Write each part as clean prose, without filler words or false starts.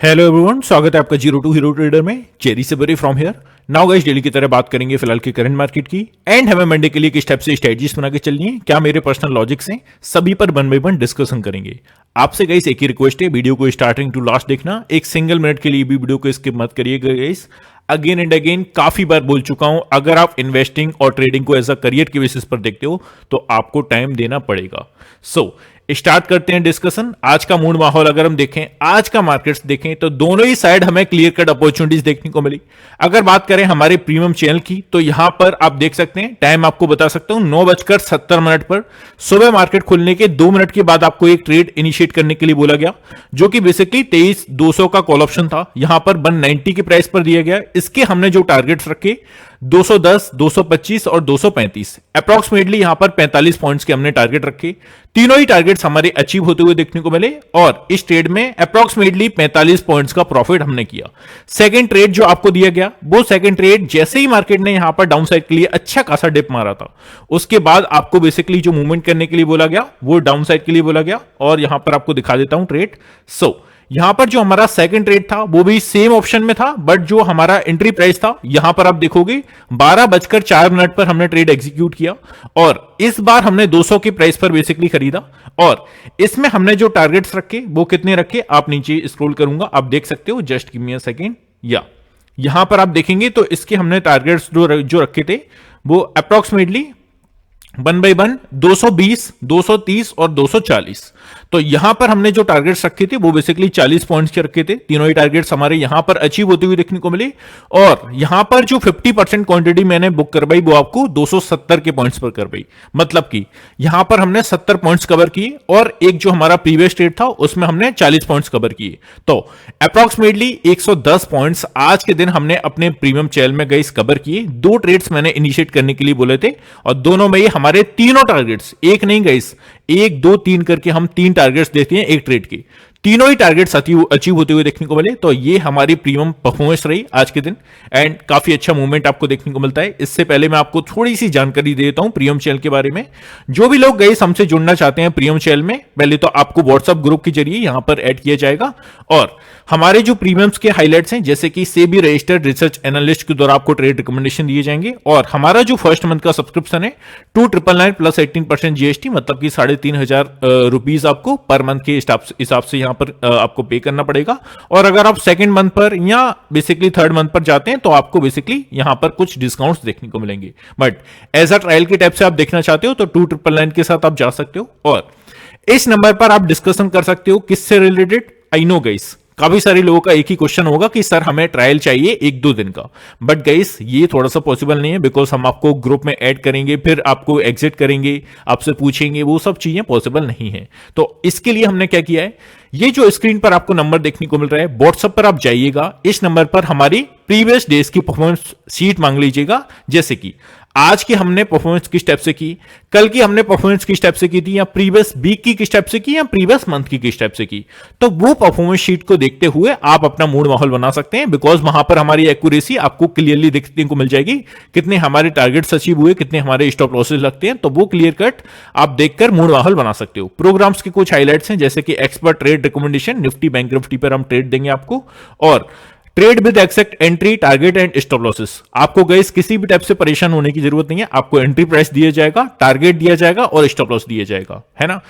Hello everyone, स्वागत है आपका जीरो टू हीरो ट्रेडर में। चेरी से बरी from here. Now guys, daily की तरह बात करेंगे फिलहाल के करंट मार्केट की एंड हमें मंडे के लिए किस टाइप से स्ट्रेटजीज बना के चलनी है, क्या मेरे पर्सनल लॉजिक्स हैं, सभी पर वन बाय वन डिस्कशन करेंगे। आपसे गाइस एक ही रिक्वेस्ट है, वीडियो को स्टार्टिंग टू लास्ट देखना, एक सिंगल मिनट के लिए भी वीडियो को स्किप मत करिएगा गाइस। अगेन एंड अगेन काफी बार बोल चुका हूं, अगर आप इन्वेस्टिंग और ट्रेडिंग को एज अ करियर के बेसिस पर देखते हो तो आपको टाइम देना पड़ेगा। सो स्टार्ट करते हैं डिस्कशन। आज का मूड माहौल अगर हम देखें, आज का मार्केट्स देखें तो दोनों ही साइड हमें क्लियर कट अपॉर्चुनिटीज देखने को मिली। अगर बात करें हमारे प्रीमियम चैनल की तो यहां पर आप देख सकते हैं, टाइम आपको बता सकता हूं 9:70 पर सुबह मार्केट खुलने के 2 मिनट के बाद आपको एक ट्रेड इनिशिएट करने के लिए बोला गया, जो कि बेसिकली 23,200 का कॉल ऑप्शन था। यहां पर 190 के प्राइस पर दिया गया। इसके हमने जो टारगेट्स रखे 210, 225 और 235, अप्रॉक्सीमेटली यहां पर 45 पॉइंट्स के हमने टारगेट रखे। तीनों ही टारगेट्स हमारे अचीव होते हुए देखने को मिले और इस ट्रेड में अप्रॉक्सीमेटली 45 पॉइंट्स का प्रॉफिट हमने किया। सेकंड ट्रेड जो आपको दिया गया, वो सेकंड ट्रेड जैसे ही मार्केट ने यहां पर डाउन साइड के लिए अच्छा खासा डिप मारा था, उसके बाद आपको बेसिकली जो मूवमेंट करने के लिए बोला गया वो डाउन साइड के लिए बोला गया। और यहां पर आपको दिखा देता हूं ट्रेड। यहां पर जो हमारा सेकंड ट्रेड था वो भी सेम ऑप्शन में था, बट जो हमारा एंट्री प्राइस था यहां पर आप देखोगे 12:04 पर हमने ट्रेड एग्जीक्यूट किया और इस बार हमने 200 के प्राइस पर बेसिकली खरीदा। और इसमें हमने जो टारगेट्स रखे वो कितने रखे, आप नीचे स्क्रॉल करूंगा आप देख सकते हो, just give me a second. यहां पर आप देखेंगे तो इसके हमने टारगेट्स जो रखे थे वो अप्रॉक्सीमेटली 1 बाय 1 220, 230 और 240। तो यहां पर हमने जो टारगेट्स रखे थे वो बेसिकली 40 पॉइंट्स के रखे थे। तीनों ही टारगेट्स हमारे यहां पर अचीव होते हुए देखने को मिले और यहां पर जो 50% क्वांटिटी मैंने बुक करवाई वो आपको 270 के पॉइंट्स पर करवाई। मतलब कि यहां पर हमने 70 पॉइंट्स कवर किए और एक जो हमारा प्रीवियस ट्रेड था उसमें हमने 40 पॉइंट्स कवर किए। तो अप्रॉक्सीमेटली 110 पॉइंट्स आज के दिन हमने अपने प्रीमियम चैनल में गाइस कवर किए। 2 ट्रेड्स मैंने इनिशिएट करने के लिए बोले थे और दोनों में हमारे तीनों टारगेट्स, एक नहीं गाइस, 1 2 3 करके हम 3 टारगेट्स देते हैं एक ट्रेड के, तीनों ही टारगेट्स अचीव होते हुए देखने को मिले। तो ये हमारी प्रीमियम परफॉर्मेंस रही आज के दिन एंड काफी अच्छा मूवमेंट आपको देखने को मिलता है। इससे पहले मैं आपको थोड़ी सी जानकारी दे देता हूं प्रीमियम चैनल के बारे में। जो भी लोग गाइस हमसे जुड़ना चाहते हैं प्रीमियम चैनल में, पहले तो आपको व्हाट्सएप ग्रुप के जरिए यहां पर ऐड किया जाएगा और हमारे जो प्रीमियम्स के हाइलाइट्स हैं, जैसे कि सेबी रजिस्टर्ड रिसर्च एनालिस्ट के द्वारा आपको ट्रेड रिकमेंडेशन दिए जाएंगे और हमारा जो फर्स्ट मंथ का सब्सक्रिप्शन है 2,999 प्लस 18% जीएसटी, मतलब कि 3,500 रुपीज आपको पर मंथ के हिसाब से यहां पर आपको पे करना पड़ेगा। और अगर आप सेकंड मंथ पर या बेसिकली थर्ड मंथ पर जाते हैं तो आपको बेसिकली यहां पर कुछ डिस्काउंट्स देखने को मिलेंगे, बट एज अ ट्रायल के टाइप से आप देखना चाहते हो तो 2,999 के साथ आप जा सकते हो और इस नंबर पर आप डिस्कशन कर सकते हो किससे रिलेटेड। आई नो गाइस, काफी सारे लोगों का एक ही क्वेश्चन होगा कि सर हमें ट्रायल चाहिए 1-2 दिन का, बट गाइस ये थोड़ा सा पॉसिबल नहीं है, बिकॉज हम आपको ग्रुप में ऐड करेंगे, फिर आपको एग्जिट करेंगे, आपसे पूछेंगे, वो सब चीजें पॉसिबल नहीं है। तो इसके लिए हमने क्या किया है, ये जो स्क्रीन पर आपको नंबर देखने को मिल रहा है, व्हाट्सएप पर आप जाइएगा, इस नंबर पर हमारी प्रीवियस डेज की परफॉर्मेंस शीट मांग लीजिएगा। जैसे कि आज की हमने परफॉर्मेंस किस टाइप से की, कल की हमने परफॉर्मेंस किस टाइप से की थी, या प्रीवियस वीक की किस टाइप से की, या प्रीवियस मंथ की किस टाइप से की, तो वो परफॉर्मेंस शीट को देखते हुए आप अपना मूड माहौल बना सकते हैं। बिकॉज वहां पर हमारी एक्यूरेसी आपको क्लियरली देखने को मिल जाएगी, कितने हमारे टारगेट्स अचीव हुए, कितने हमारे स्टॉप लॉसेस लगते हैं, तो वो क्लियर कट आप देखकर मूड माहौल बना सकते हो। प्रोग्राम्स के कुछ हाइलाइट्स हैं, जैसे कि expert trade recommendation, Nifty bank Nifty पर हम ट्रेड देंगे आपको, और trade with exact entry, target and stop losses. आपको गाइस किसी भी टाइप से परेशान होने की जरूरत नहीं है, आपको एंट्री प्राइस दिया जाएगा, टारगेट दिया जाएगा और स्टॉप लॉस दिया जाएगा, है ना।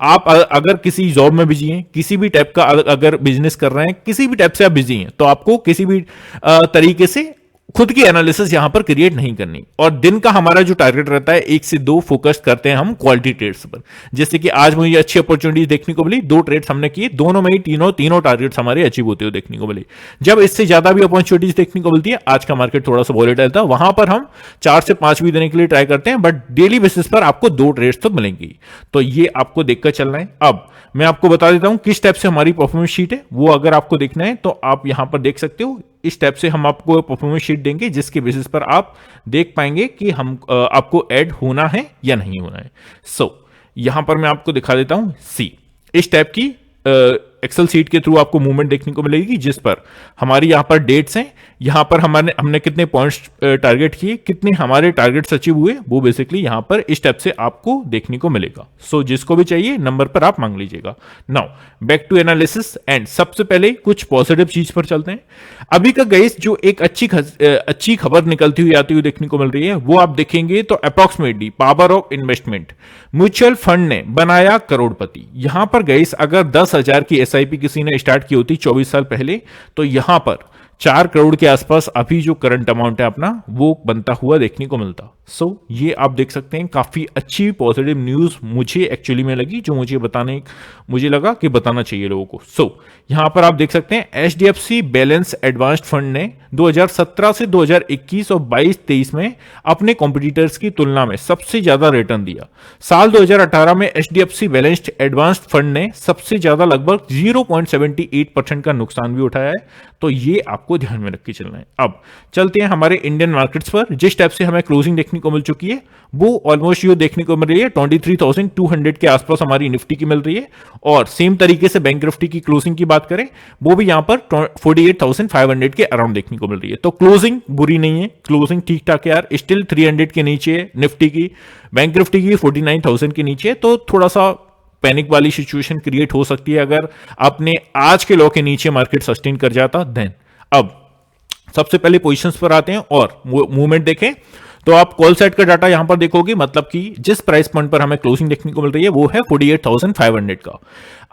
आप अगर किसी जॉब में बिजी हैं, किसी भी टाइप का अगर बिजनेस कर रहे हैं, किसी भी टाइप से आप बिजी हैं, तो आपको किसी भी तरीके से खुद की एनालिसिस यहां पर क्रिएट नहीं करनी। और दिन का हमारा जो टारगेट रहता है 1 से 2 फोकस करते हैं हम क्वालिटी ट्रेड्स पर। जैसे कि आज मुझे अच्छी अपॉर्चुनिटी देखने को मिली, 2 ट्रेड्स हमने किए, दोनों में ही तीनों टारगेट्स हमारे अचीव होते हुए देखने को मिले। जब इससे ज्यादा भी अपॉर्चुनिटीज देखने को मिलती है, आज का मार्केट थोड़ा सा वॉलेटाइल था, वहां पर हम 4 से 5 भी देने के लिए ट्राई करते हैं, बट डेली बेसिस पर आपको 2 ट्रेड्स तो मिलेंगी। तो ये आपको देखकर चलना है। अब मैं आपको बता देता हूं किस टाइप से हमारी परफॉर्मेंस शीट है, वो अगर आपको देखना है तो आप यहां पर देख सकते हो। इस टाइप से हम आपको परफॉर्मेंस शीट देंगे, जिसके बेसिस पर आप देख पाएंगे कि हम आपको ऐड होना है या नहीं होना है। यहां पर मैं आपको दिखा देता हूं इस टाइप की एक्सेल सीट के थ्रू आपको मूवमेंट देखने को मिलेगी, जिस पर हमारी यहाँ पर डेट्स हैं, यहाँ पर हमने कितने पॉइंट्स टारगेट किए, कितने हमारे टारगेट्स अचीव हुए, वो बेसिकली यहाँ पर इस टाइप से आपको देखने को मिलेगा। सो जिसको भी चाहिए नंबर पर आप मांग लीजिएगा। नाउ बैक टू एनालिसिस एंड सबसे पहले कुछ पॉजिटिव चीज पर चलते हैं। अभी का गाइस जो एक अच्छी खबर निकलती हुई आती हुई देखने को मिल रही है, वो आप देखेंगे तो approximately power of investment, mutual fund ने बनाया करोड़पति। यहां पर गाइस अगर 10,000 की एसआईपी किसी ने स्टार्ट की होती 24 साल पहले, तो यहां पर 4 करोड़ के आसपास अभी जो करंट अमाउंट है अपना, वो बनता हुआ देखने को मिलता। सो ये आप देख सकते हैं काफी अच्छी पॉजिटिव न्यूज मुझे एक्चुअली में लगी, जो मुझे लगा कि बताना चाहिए लोगों को। सो यहां पर आप देख सकते हैं एचडीएफसी बैलेंस एडवांस्ड फंड ने 2017 से 2021 और 22-23 में अपने कॉम्पिटिटर्स की तुलना में सबसे ज्यादा रिटर्न दिया। साल 2018 में एचडीएफसी बैलेंस्ड एडवांस्ड फंड ने सबसे ज्यादा लगभग 0.78% का नुकसान भी उठाया है। तो ये आपको ध्यान में रख के चलना है। अब चलते हैं हमारे इंडियन मार्केट्स पर। जिस टाइप से हमें क्लोजिंग देखने को मिल चुकी है, वो ऑलमोस्ट ये देखने को मिल रही है 23,200 के आसपास हमारी निफ्टी की मिल रही है। और सेम तरीके से बैंक निफ्टी की क्लोजिंग की बात करें, वो भी यहां पर 48,500 के अराउंड देखने को मिल रही है। तो क्लोजिंग बुरी नहीं है, क्लोजिंग ठीक ठाक है यार। स्टिल 300 के नीचे है निफ्टी की, बैंक निफ्टी की 49,000 के नीचे है। तो थोड़ा सा पैनिक वाली सिचुएशन क्रिएट हो सकती है अगर आपने आज के लो के नीचे मार्केट सस्टेन कर जाता देन। अब सबसे पहले पोजीशंस पर आते हैं और मूवमेंट देखें तो आप कॉल साइड का डाटा यहां पर देखोगे, मतलब कि जिस प्राइस पॉइंट पर हमें क्लोजिंग देखने को मिल रही है वो है 48,500 का।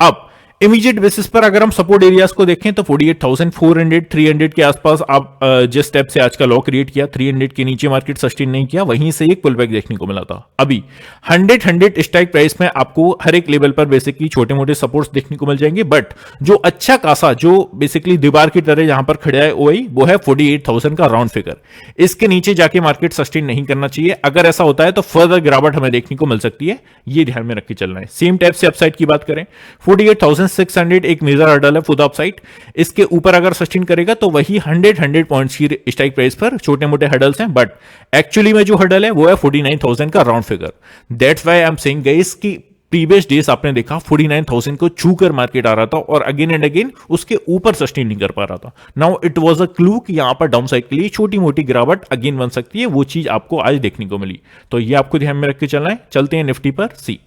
अब इमीडिएट बेसिस पर अगर हम सपोर्ट एरियाज को देखें तो 48,400 300 के आसपास आप जिस स्टेप से आज का लॉ क्रिएट किया, 300 के नीचे मार्केट सस्टेन नहीं किया, वहीं से एक पुल बैक देखने को मिला था। अभी 100 स्ट्राइक प्राइस में आपको हर एक लेवल पर बेसिकली छोटे मोटे सपोर्ट्स देखने को मिल जाएंगे, बट जो अच्छा खासा जो बेसिकली दीवार की तरह यहां पर खड़ा है वो है 48,000 का राउंड फिगर। इसके नीचे जाके मार्केट सस्टेन नहीं करना चाहिए। अगर ऐसा होता है तो फर्दर गिरावट हमें देखने को मिल सकती है, ये ध्यान में रख के चलना है। सेम टाइप से अपसाइड की बात करें, 48,600 एक मेजर हर्डल है फॉर द अपसाइड। इसके ऊपर अगर सस्टेन करेगा तो वही 100 पॉइंट्स की स्ट्राइक प्राइस पर छोटे मोटे हर्डल्स हैं, बट एक्चुअली में जो हर्डल है वो है 49,000 का round figure. That's why I am saying guys कि प्रीवियस डेज आपने देखा 49,000 को छूकर मार्केट आ रहा था और अगेन एंड अगेन उसके ऊपर सस्टेन नहीं कर पा रहा था। Now it was a clue कि यहां पर डाउन साइड के लिए छोटी मोटी गिरावट अगेन बन सकती है, वो चीज आपको आज देखने को मिली। तो ये आपको ध्यान में रख के चलना है। चलते हैं निफ्टी पर। सी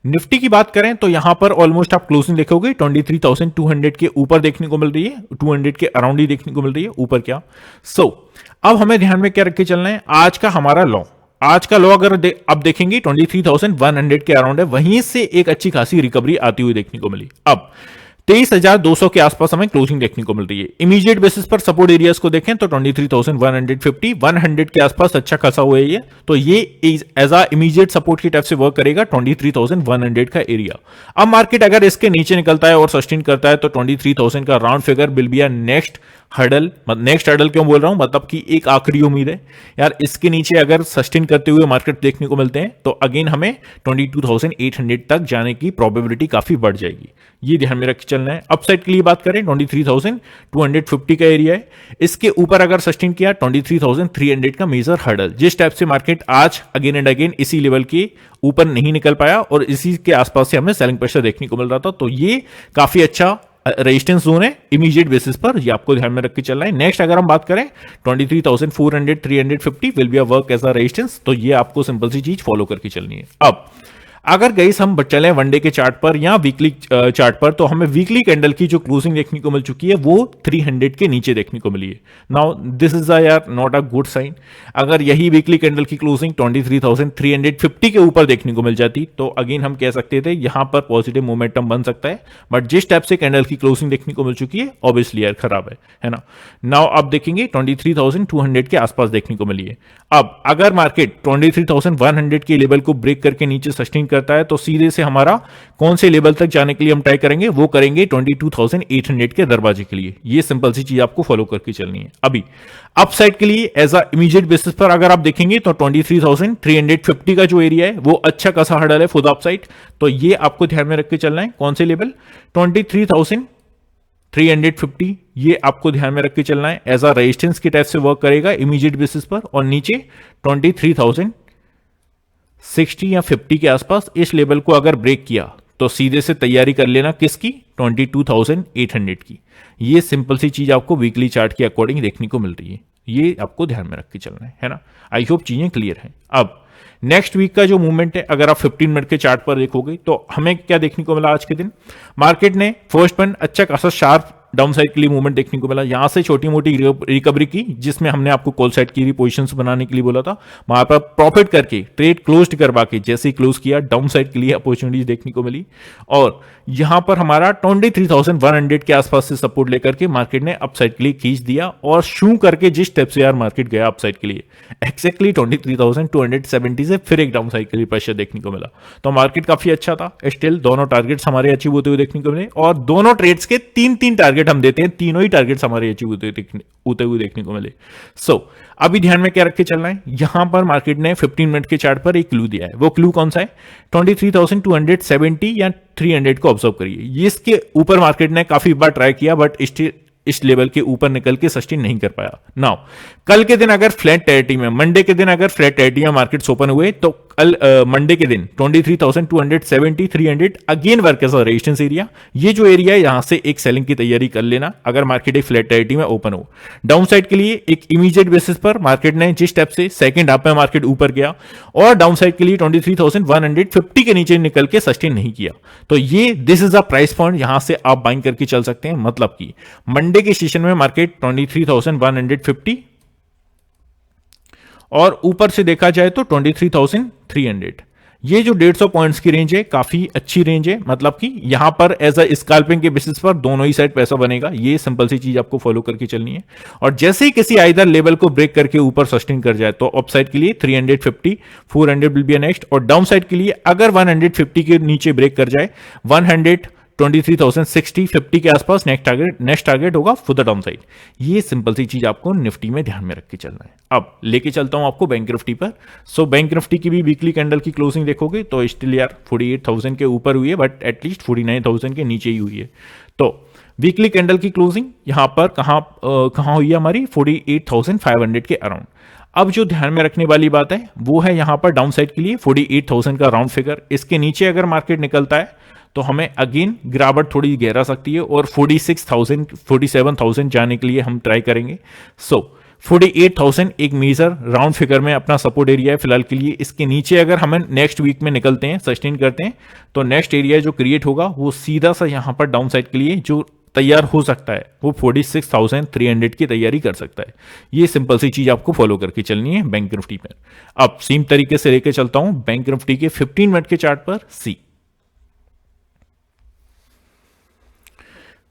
निफ्टी की बात करें तो यहां पर ऑलमोस्ट आप क्लोजिंग देखोगे 23,200 के ऊपर देखने को मिल रही है, 200 के अराउंड ही देखने को मिल रही है, ऊपर क्या। सो अब हमें ध्यान में क्या रख के चलना है, आज का हमारा लॉ, आज का लॉ अगर अब देखेंगे 23,100 के अराउंड है, वहीं से एक अच्छी खासी रिकवरी आती हुई देखने को मिली। अब 23,200 के आसपास हमें क्लोजिंग देखने को मिल रही है। इमीडिएट बेसिस पर सपोर्ट एरियाज को देखें तो 23,150 100 के आसपास अच्छा खासा हुआ है ये, तो ये एज अ इमीडिएट सपोर्ट की टाइप से वर्क करेगा 23,100 का एरिया। अब मार्केट अगर इसके नीचे निकलता है और सस्टेन करता है तो 23,000 का round figure will be a next hurdle. Next hurdle क्यों बोल रहा हूं, मतलब कि एक आखिरी उम्मीद है यार। इसके नीचे अगर सस्टेन करते हुए मार्केट देखने को मिलते हैं तो अगेन हमें 22,800 तक जाने की प्रोबेबिलिटी काफी बढ़ जाएगी, ये ध्यान में रख के चलना है। अपसाइड के लिए बात करें 23,250 का एरिया है, इसके ऊपर अगर सस्टेन किया 23,300 का मेजर हर्डल। जिस टाइप से मार्केट आज अगेन एंड अगेन इसी लेवल के ऊपर नहीं निकल पाया और इसी के आसपास से हमें सेलिंग प्रेशर देखने को मिल रहा था, तो ये काफी अच्छा रेजिस्टेंस जोन है इमीडिएट बेसिस पर, ये आपको ध्यान में रख के चलना है। नेक्स्ट अगर हम बात करें 23,400 350 will be a work as a resistance, तो ये आपको सिंपल सी चीज फॉलो करके चलनी है। अब अगर गाइस हम चलें वनडे के चार्ट पर या वीकली चार्ट पर, तो हमें वीकली कैंडल की जो क्लोजिंग देखने को मिल चुकी है वो 300 के नीचे देखने को मिली है। नाउ दिस इज यार नॉट अ गुड साइन। अगर यही वीकली कैंडल की क्लोजिंग 23,350 के ऊपर देखने को मिल जाती तो अगेन हम कह सकते थे यहां पर पॉजिटिव मोमेंटम बन सकता है, बट जिस टाइप से कैंडल की क्लोजिंग देखने को मिल चुकी है ऑब्वियसली यार खराब है ना। नाउ आप देखेंगे 23,200 के आसपास देखने को मिली है। अब अगर मार्केट 23,100 के लेवल को ब्रेक करके नीचे सस्टेन करता है तो सीधे से हमारा कौन से लेवल तक जाने के लिए हम ट्राई करेंगे, वो करेंगे 22,800 के दरवाजे के लिए। ये सिंपल सी चीज आपको फॉलो करके चलनी है। अभी अपसाइड के लिए एज अ इमीडिएट बेसिस पर अगर आप देखेंगे तो 23,350 का जो एरिया है वो अच्छा खासा हर्डल है फॉर द अपसाइड, तो ये आपको ध्यान में रख के चलना है। कौन से लेवल 23,350, ये आपको ध्यान में रख के चलना है। एज अ रेजिस्टेंस की टाइप से वर्क करेगा इमीडिएट बेसिस पर, और नीचे 23,060 या 50 के आसपास इस लेवल को अगर ब्रेक किया तो सीधे से तैयारी कर लेना किसकी, 22,800 की। ये सिंपल सी चीज आपको वीकली चार्ट के अकॉर्डिंग देखने को मिल रही है, ये आपको ध्यान में रख के चलना है ना। आई होप चीजें क्लियर हैं। अब नेक्स्ट वीक का जो मूवमेंट है, अगर आप 15 मिनट के चार्ट पर देखोगे तो हमें क्या देखने को मिला आज के दिन, मार्केट ने फर्स्ट वन अच्छा खासा शार्प डाउन साइड के लिए मूवमेंट देखने को मिला। यहां से छोटी मोटी रिकवरी की, जिसमें हमने आपको कॉल साइड की पोजीशंस बनाने के लिए बोला था, वहां पर प्रॉफिट करके ट्रेड क्लोज करवा के जैसे ही क्लोज किया डाउन साइड के लिए अपॉर्चुनिटीज देखने को मिली। और यहां पर हमारा 23,100 के आसपास से सपोर्ट लेकर के मार्केट ने अपसाइड के लिए खींच दिया और शू करके जिस स्टेप से यार मार्केट गया अपसाइड के लिए एक्जैक्टली 23,270 से फिर एक डाउन साइड के लिए प्रेशर देखने को मिला। तो मार्केट काफी अच्छा था। स्टिल दोनों टारगेट्स हमारे अचीव होते हुए देखने को मिले और दोनों ट्रेड्स के 3-3 टारगेट हम देते हैं, तीनों ही टारगेट्स हमारे अचीव होते हुए देखने को मिले। सो अभी ध्यान में क्या रख के चलना है, यहां पर मार्केट ने 15 मिनट के चार्ट पर एक क्लू दिया है। वो क्लू कौन सा है, 23,270 या 300 को ऑब्जर्व करिए। इसके ऊपर मार्केट ने काफी बार ट्राई किया बट इस लेवल के ऊपर निकल के सस्टेन नहीं कर पाया। नाउ कल के दिन अगर फ्लैट टेरिटरी में, मंडे के दिन अगर फ्लैट टेरिटरी में मार्केट्स ओपन हुए तो कल मंडे के दिन 23,270 300 again work as a resistance area. ये जो एरिया है यहां से एक सेलिंग की तैयारी कर लेना अगर मार्केट एक फ्लैट टेरिटरी में ओपन हो। डाउन साइड के लिए एक इमीडिएट बेसिस पर मार्केट ने जिस स्टेप से सेकंड हाफ में मार्केट ऊपर गया और डाउन साइड के लिए 23,150 के नीचे निकल के सस्टेन नहीं किया, तो ये this is a price point, यहां से आप बाइंग करके चल सकते हैं। मतलब कि मंडे के सेशन में मार्केट 23,150 और ऊपर से देखा जाए तो 23,300, ये जो 150 पॉइंट्स की रेंज है काफी अच्छी रेंज है। मतलब कि यहां पर एज अ स्कैल्पिंग के बेसिस पर दोनों ही साइड पैसा बनेगा, ये सिंपल सी चीज आपको फॉलो करके चलनी है। और जैसे ही किसी आइदर लेवल को ब्रेक करके ऊपर सस्टेन कर जाए तो अप साइड के लिए 350 400 विल बी नेक्स्ट, और डाउन साइड के लिए अगर 150 के नीचे ब्रेक कर जाए 23,060 50 के आसपास नेक्स्ट टारगेट होगा फॉर द डाउन साइड। ये सिंपल सी चीज आपको निफ्टी में ध्यान में रख के चलना है। अब लेके चलता हूं आपको बैंक निफ्टी पर। सो बैंक निफ्टी की भी वीकली कैंडल की क्लोजिंग देखोगे तो स्टिल यार 48,000 के ऊपर हुई है बट एटलीस्ट 49,000 के नीचे ही हुई है। तो वीकली कैंडल की क्लोजिंग यहां पर कहां हुई है हमारी, 48,500 के अराउंड। अब जो ध्यान में रखने वाली बात है वो है यहां पर डाउन साइड के लिए 48,000 का राउंड फिगर, इसके नीचे अगर मार्केट निकलता है तो हमें अगेन गिरावट थोड़ी गहरा सकती है और 46,000 47,000 जाने के लिए हम ट्राई करेंगे। सो 48,000 एक मेजर राउंड फिगर में अपना सपोर्ट एरिया है फिलहाल के लिए। इसके नीचे अगर हम नेक्स्ट वीक में निकलते हैं, सस्टेन करते हैं, तो नेक्स्ट एरिया जो क्रिएट होगा वो सीधा सा यहां पर डाउन साइड के लिए जो तैयार हो सकता है वो 46,300 की तैयारी कर सकता है। ये सिंपल सी चीज आपको फॉलो करके चलनी है बैंक निफ्टी में। अब सेम तरीके से लेके चलता हूं बैंक निफ्टी के 15 मिनट के चार्ट पर।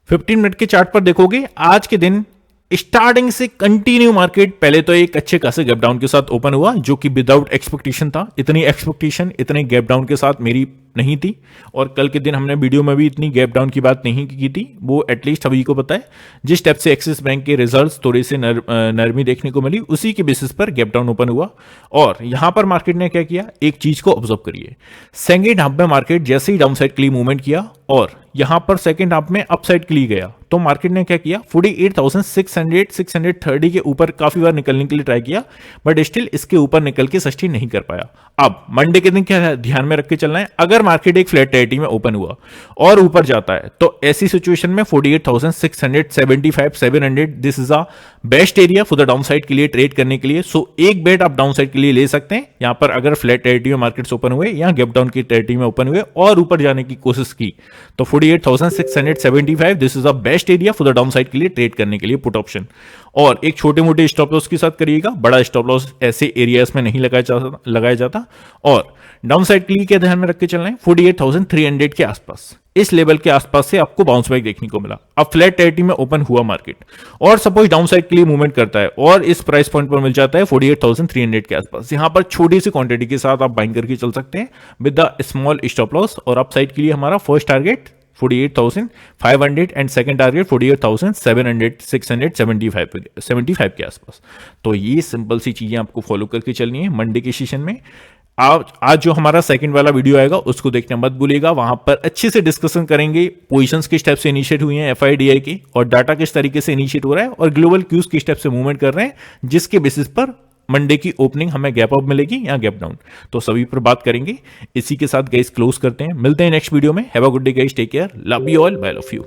15 मिनट के चार्ट पर देखोगे आज के दिन स्टार्टिंग से कंटिन्यू मार्केट पहले तो एक अच्छे खासे गैप डाउन के साथ ओपन हुआ जो कि विदाउट एक्सपेक्टेशन था। इतने गैप डाउन के साथ मेरी नहीं थी और कल के दिन हमने वीडियो में भी इतनी गैप डाउन की बात नहीं की थी। वो एटलीस्ट सभी को पता है, जिस स्टेप से एक्सिस बैंक के रिजल्ट्स थोड़े से नरमी देखने को मिली उसी के बेसिस पर गैप डाउन ओपन हुआ। और यहां पर मार्केट ने क्या किया, एक चीज को ऑब्जर्व करिए, सेकंड हाफ में मार्केट जैसे ही डाउन साइड के लिए मूवमेंट किया और यहां पर सेकंड हाफ में अप साइड के लिए गया तो मार्केट ने क्या किया, 48,600 630 के ऊपर काफी बार निकलने के लिए ट्राई किया बट स्टिल इसके ऊपर निकल के सस्टेन नहीं कर पाया। अब मंडे के दिन क्या ध्यान में रख के चलना है, अगर मार्केट एक फ्लैट टेरिटरी में ओपन हुआ और ऊपर जाता है तो ऐसी सिचुएशन में 48,675 700 this is a best area for the down side के लिए ट्रेड करने के लिए। सो एक बेट आप डाउन साइड के लिए ले सकते हैं यहां पर, अगर फ्लैट टेरिटरी में मार्केट्स ओपन हुए या गैप डाउन की टेरिटरी में ओपन हुए और ऊपर जाने की कोशिश की तो 48,675 this is a best area for the down side के लिए ट्रेड करने के लिए पुट ऑप्शन। और एक छोटे मोटे स्टॉप लॉस के साथ करिएगा, बड़ा स्टॉप लॉस ऐसे एरियाज में नहीं लगाया जाता। और डाउन साइड के लिए क्या ध्यान में रख के चलना है, 48,300 के आसपास, इस लेवल के आसपास से आपको बाउंस बैक देखने को मिला। अब फ्लैट टेरिटरी में ओपन हुआ मार्केट और सपोज डाउन साइड के लिए मूवमेंट करता है और इस प्राइस पॉइंट पर मिल जाता है 48,300 के आसपास, यहां पर छोटी सी क्वांटिटी के साथ आप बाइंग करके चल सकते हैं with the small stop loss. और अप साइड के लिए हमारा first target 48,500 and second target 48,675 के आसपास। तो ये सिंपल सी चीजें आपको फॉलो करके चलनी है मंडे के सेशन में। आज जो हमारा सेकंड वाला वीडियो आएगा उसको देखना मत भूलिएगा, वहां पर अच्छे से डिस्कशन करेंगे पोजीशंस किस टाइप से इनिशिएट हुई हैं FIDI की और डाटा किस तरीके से इनिशिएट हो रहा है और ग्लोबल क्यूज किस टाइप से मूवमेंट कर रहे हैं, जिसके बेसिस पर मंडे की ओपनिंग हमें गैप अप मिलेगी या गैप डाउन, तो सभी पर बात करेंगे। इसी के साथ गाइस क्लोज करते हैं, मिलते हैं नेक्स्ट वीडियो में। Have a good day guys, take care, love you all, bye love you.